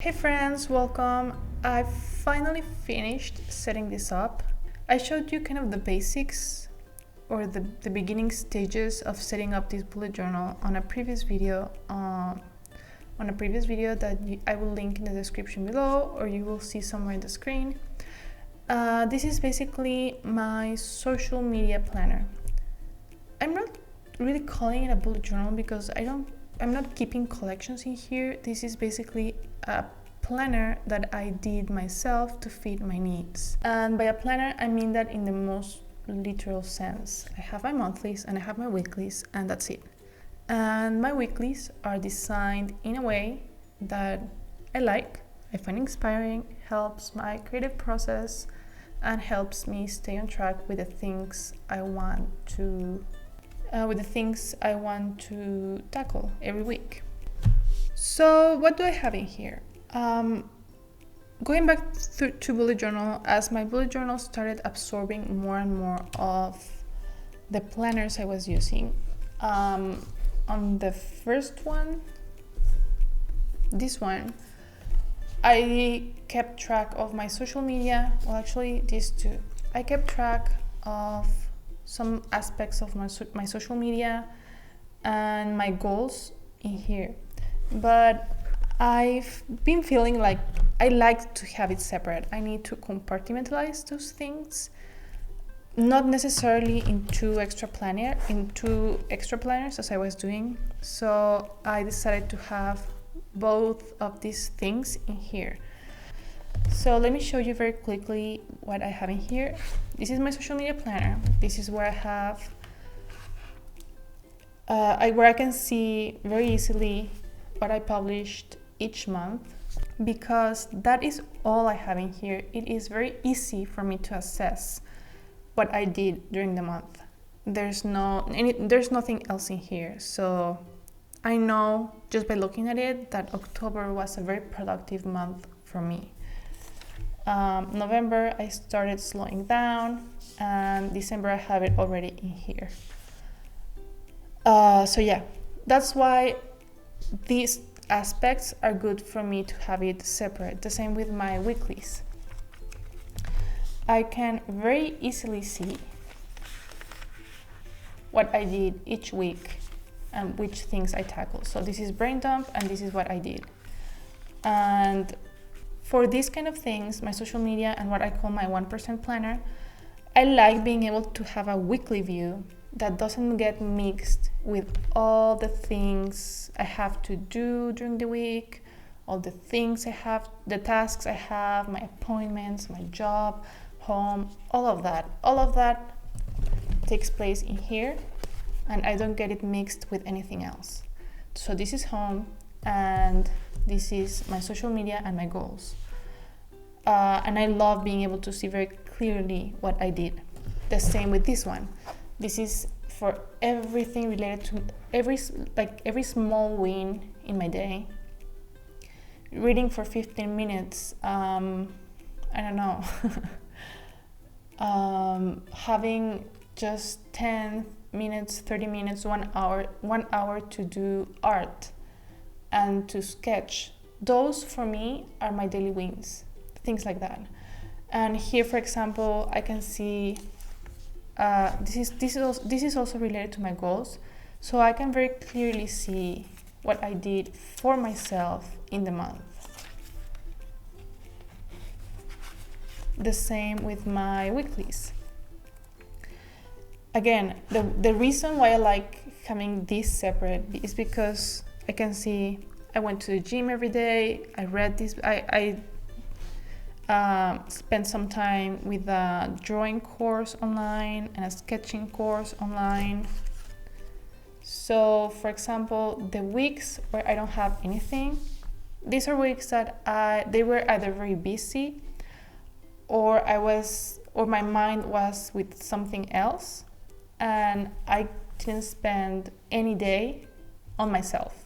Hey friends, welcome. I finally finished setting this up. I showed you kind of the basics or the beginning stages of setting up this bullet journal on a previous video that I will link in the description below, or you will see somewhere in the screen. This is basically my social media planner. I'm not really calling it a bullet journal because I'm not keeping collections in here. This is basically a planner that I did myself to fit my needs. And by a planner, I mean that in the most literal sense. I have my monthlies and I have my weeklies, and that's it. And my weeklies are designed in a way that I find inspiring, helps my creative process, and helps me stay on track with the things I want to tackle every week. So what do I have in here? Going back to bullet journal, as my bullet journal started absorbing more and more of the planners I was using. On the first one, this one, I kept track of my social media. Well, actually, these two. I kept track of some aspects of my social media and my goals in here. But I've been feeling like I like to have it separate. I need to compartmentalize those things, not necessarily in two extra planners as I was doing. So I decided to have both of these things in here. So let me show you very quickly what I have in here. This is my social media planner. This is where I have where I can see very easily what I published each month, because that is all I have in here. It is very easy for me to assess what I did during the month. There's nothing else in here. So I know just by looking at it that October was a very productive month for me. November I started slowing down, and December I have it already in here. So yeah, that's why these aspects are good for me to have it separate. The same with my weeklies. I can very easily see what I did each week and which things I tackle. So this is brain dump, and this is what I did. And for these kind of things, my social media and what I call my 1% planner, I like being able to have a weekly view that doesn't get mixed with all the things I have to do during the week, all the things I have, the tasks I have, my appointments, my job, home, all of that. All of that takes place in here, and I don't get it mixed with anything else. So this is home, and this is my social media and my goals. And I love being able to see very clearly what I did. The same with this one. This is for everything related to every small win in my day. Reading for 15 minutes, I don't know. Having just 10 minutes, 30 minutes, 1 hour to do art and to sketch. Those for me are my daily wins, things like that. And here, for example, I can see this is also related to my goals, so I can very clearly see what I did for myself in the month. The same with my weeklies. Again, the reason why I like having this separate is because I can see I went to the gym every day, I read this, I spent some time with a drawing course online and a sketching course online. So for example, the weeks where I don't have anything, these are weeks that they were either very busy or my mind was with something else, and I didn't spend any day on myself.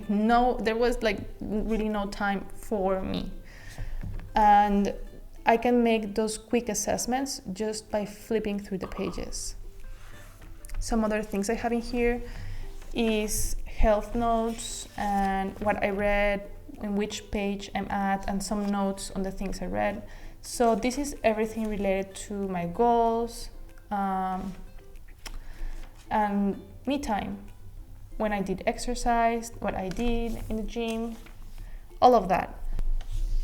There was really no time for me. And I can make those quick assessments just by flipping through the pages. Some other things I have in here is health notes and what I read in which page I'm at, and some notes on the things I read. So this is everything related to my goals and me time, when I did exercise, what I did in the gym, all of that.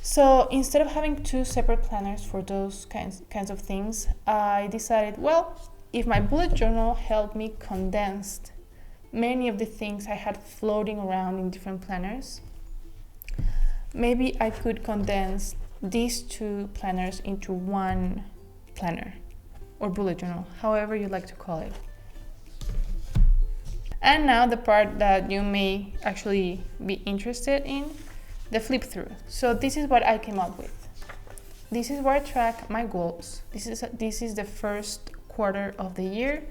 So instead of having two separate planners for those kinds of things, I decided, well, if my bullet journal helped me condense many of the things I had floating around in different planners, maybe I could condense these two planners into one planner or bullet journal, however you like to call it. And now the part that you may actually be interested in, the flip through. So this is what I came up with. This is where I track my goals. This is the first quarter of the year,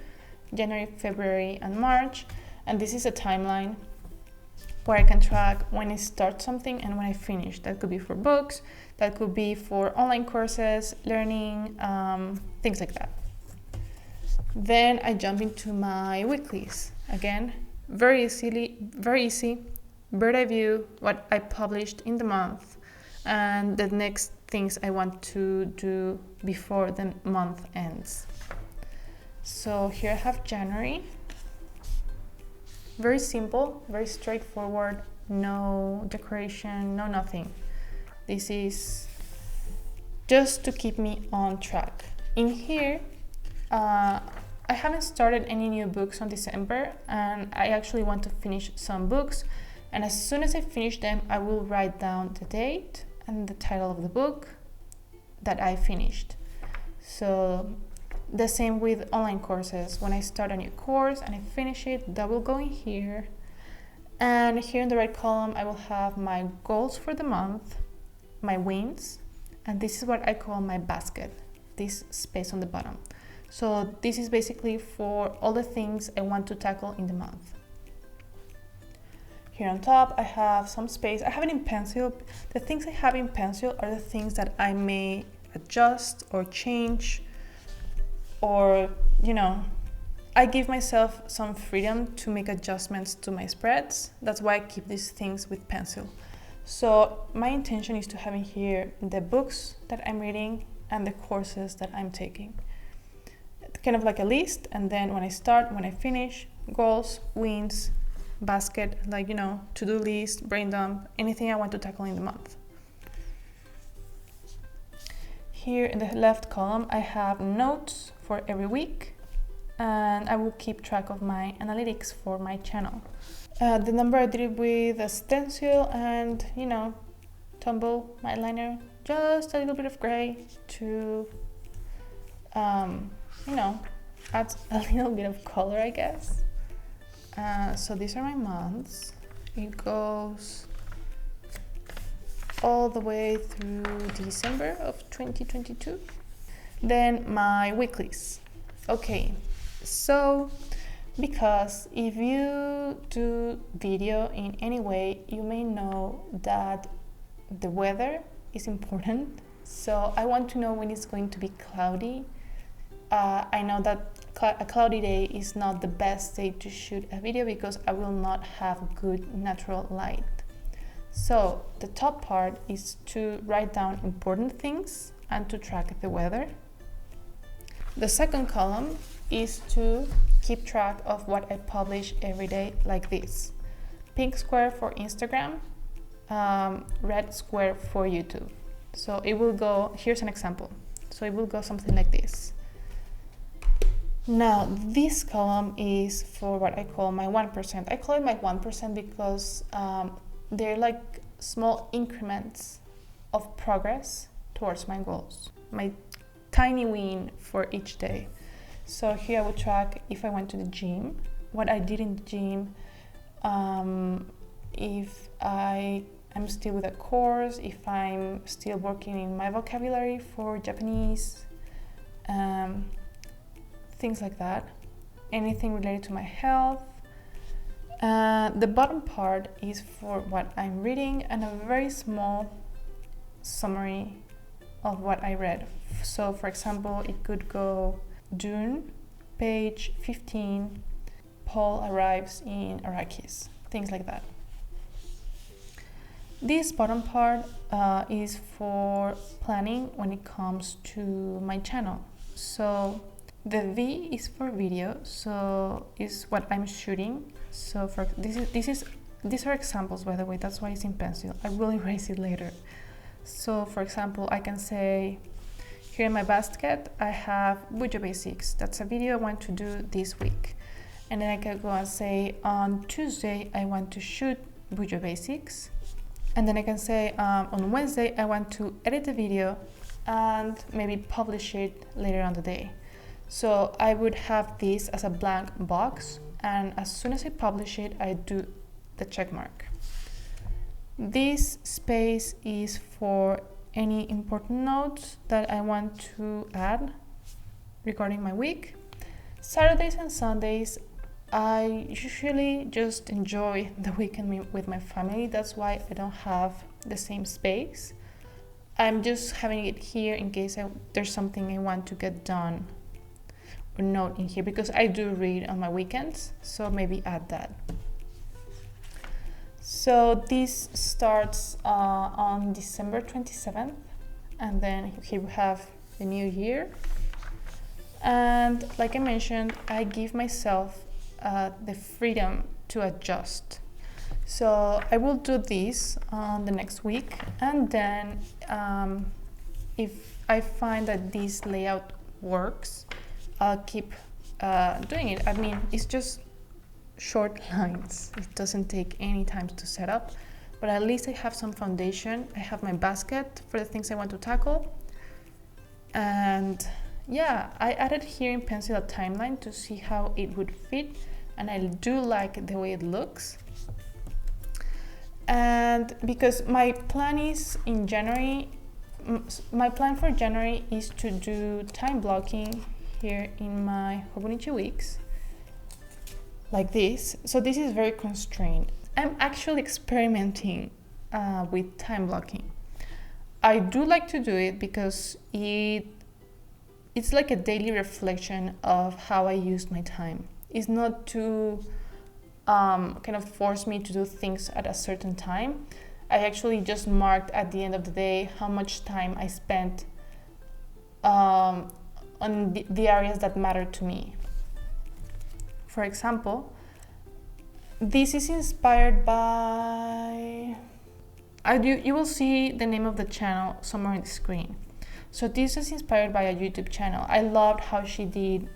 January, February, and March. And this is a timeline where I can track when I start something and when I finish. That could be for books, that could be for online courses, learning, things like that. Then I jump into my weeklies. Again, very easy. Bird eye view, what I published in the month, and the next things I want to do before the month ends. So here I have January. Very simple, very straightforward, no decoration, no nothing. This is just to keep me on track. In here, I haven't started any new books on December, and I actually want to finish some books. And as soon as I finish them, I will write down the date and the title of the book that I finished. So the same with online courses. When I start a new course and I finish it, that will go in here. And here in the right column, I will have my goals for the month, my wins, and this is what I call my basket, this space on the bottom. So this is basically for all the things I want to tackle in the month. Here on top, I have some space. I have it in pencil. The things I have in pencil are the things that I may adjust or change, or, I give myself some freedom to make adjustments to my spreads. That's why I keep these things with pencil. So my intention is to have in here the books that I'm reading and the courses that I'm taking. Kind of like a list, and then when I start, when I finish, goals, wins, basket, to-do list, brain dump, anything I want to tackle in the month. Here in the left column, I have notes for every week, and I will keep track of my analytics for my channel. The number I did it with a stencil and, Tombow eyeliner, just a little bit of gray to, add a little bit of color, I guess. So these are my months. It goes all the way through December of 2022. Then my weeklies. Okay, so because if you do video in any way, you may know that the weather is important. So I want to know when it's going to be cloudy. I know that a cloudy day is not the best day to shoot a video because I will not have good natural light. So the top part is to write down important things and to track the weather. The second column is to keep track of what I publish every day, like this. Pink square for Instagram, red square for YouTube. So it will go, here's an example. So it will go something like this. Now, this column is for what I call my 1%. I call it my 1% because they're like small increments of progress towards my goals. My tiny win for each day. So here I will track if I went to the gym, what I did in the gym, if I'm still with a course, if I'm still working in my vocabulary for Japanese, things like that, anything related to my health. The bottom part is for what I'm reading and a very small summary of what I read. So for example, it could go June, page 15, Paul arrives in Arrakis, things like that. This bottom part is for planning when it comes to my channel. So the V is for video, so is what I'm shooting. So for these are examples, by the way, that's why it's in pencil. I will erase it later. So for example, I can say here in my basket I have Bujo Basics. That's a video I want to do this week. And then I can go and say on Tuesday I want to shoot Bujo Basics. And then I can say on Wednesday I want to edit the video and maybe publish it later on the day. So I would have this as a blank box, and as soon as I publish it, I do the check mark. This space is for any important notes that I want to add regarding my week. Saturdays and Sundays, I usually just enjoy the weekend with my family. That's why I don't have the same space. I'm just having it here in case there's something I want to get done or note in here, because I do read on my weekends, so maybe add that. So this starts on December 27th, and then here we have the new year. And like I mentioned, I give myself the freedom to adjust. So I will do this on the next week, and then if I find that this layout works, I'll keep doing it. I mean, it's just short lines. It doesn't take any time to set up, but at least I have some foundation. I have my basket for the things I want to tackle. And yeah, I added here in pencil a timeline to see how it would fit, and I do like the way it looks. And because my plan is in January, my plan for January is to do time blocking here in my Hobonichi weeks, like this. So this is very constrained. I'm actually experimenting with time blocking. I do like to do it because it's like a daily reflection of how I used my time. It's not to kind of force me to do things at a certain time. I actually just marked at the end of the day how much time I spent on the areas that matter to me. For example, this is inspired by... you will see the name of the channel somewhere on the screen. So this is inspired by a YouTube channel. I loved how she did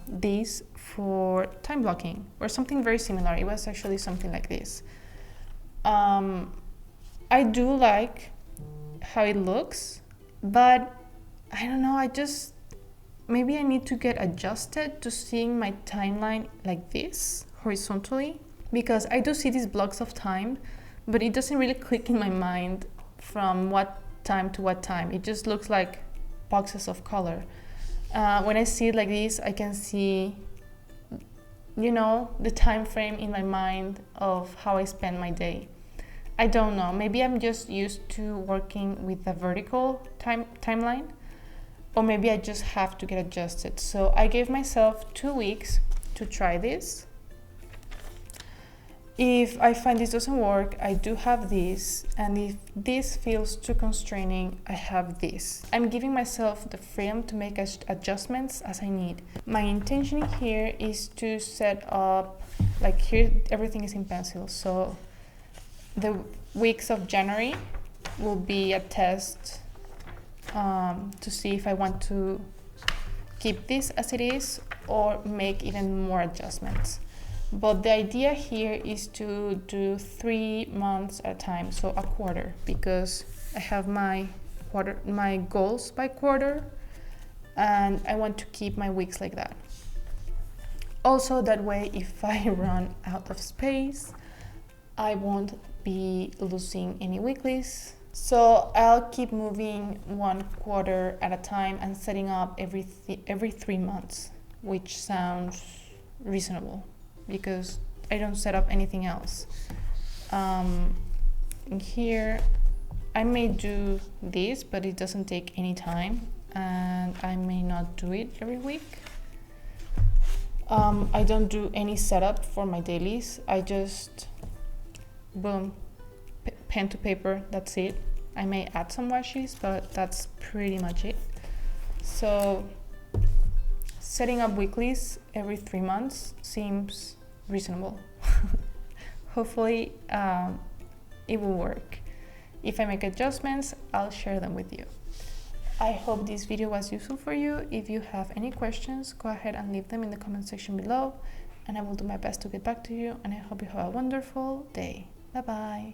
this for time blocking, or something very similar. It was actually something like this. I do like how it looks, but I don't know, maybe I need to get adjusted to seeing my timeline like this, horizontally, because I do see these blocks of time, but it doesn't really click in my mind from what time to what time. It just looks like boxes of color. When I see it like this, I can see, the time frame in my mind of how I spend my day. I don't know, maybe I'm just used to working with a vertical timeline, or maybe I just have to get adjusted. So I gave myself 2 weeks to try this. If I find this doesn't work, I do have this, and if this feels too constraining, I have this. I'm giving myself the freedom to make adjustments as I need. My intention here is to set up, like here, everything is in pencil, so the weeks of January will be a test to see if I want to keep this as it is or make even more adjustments. But the idea here is to do 3 months at a time, so a quarter, because I have my goals by quarter, and I want to keep my weeks like that. Also, that way, if I run out of space, I won't be losing any weeklies. So I'll keep moving 1 quarter at a time and setting up every 3 months, which sounds reasonable, because I don't set up anything else. Here, I may do this, but it doesn't take any time, and I may not do it every week. I don't do any setup for my dailies. I just, boom, pen to paper, that's it. I may add some washes, but that's pretty much it. So setting up weeklies every 3 months seems reasonable. Hopefully it will work. If I make adjustments, I'll share them with you. I hope this video was useful for you. If you have any questions, go ahead and leave them in the comment section below, and I will do my best to get back to you, and I hope you have a wonderful day. Bye bye.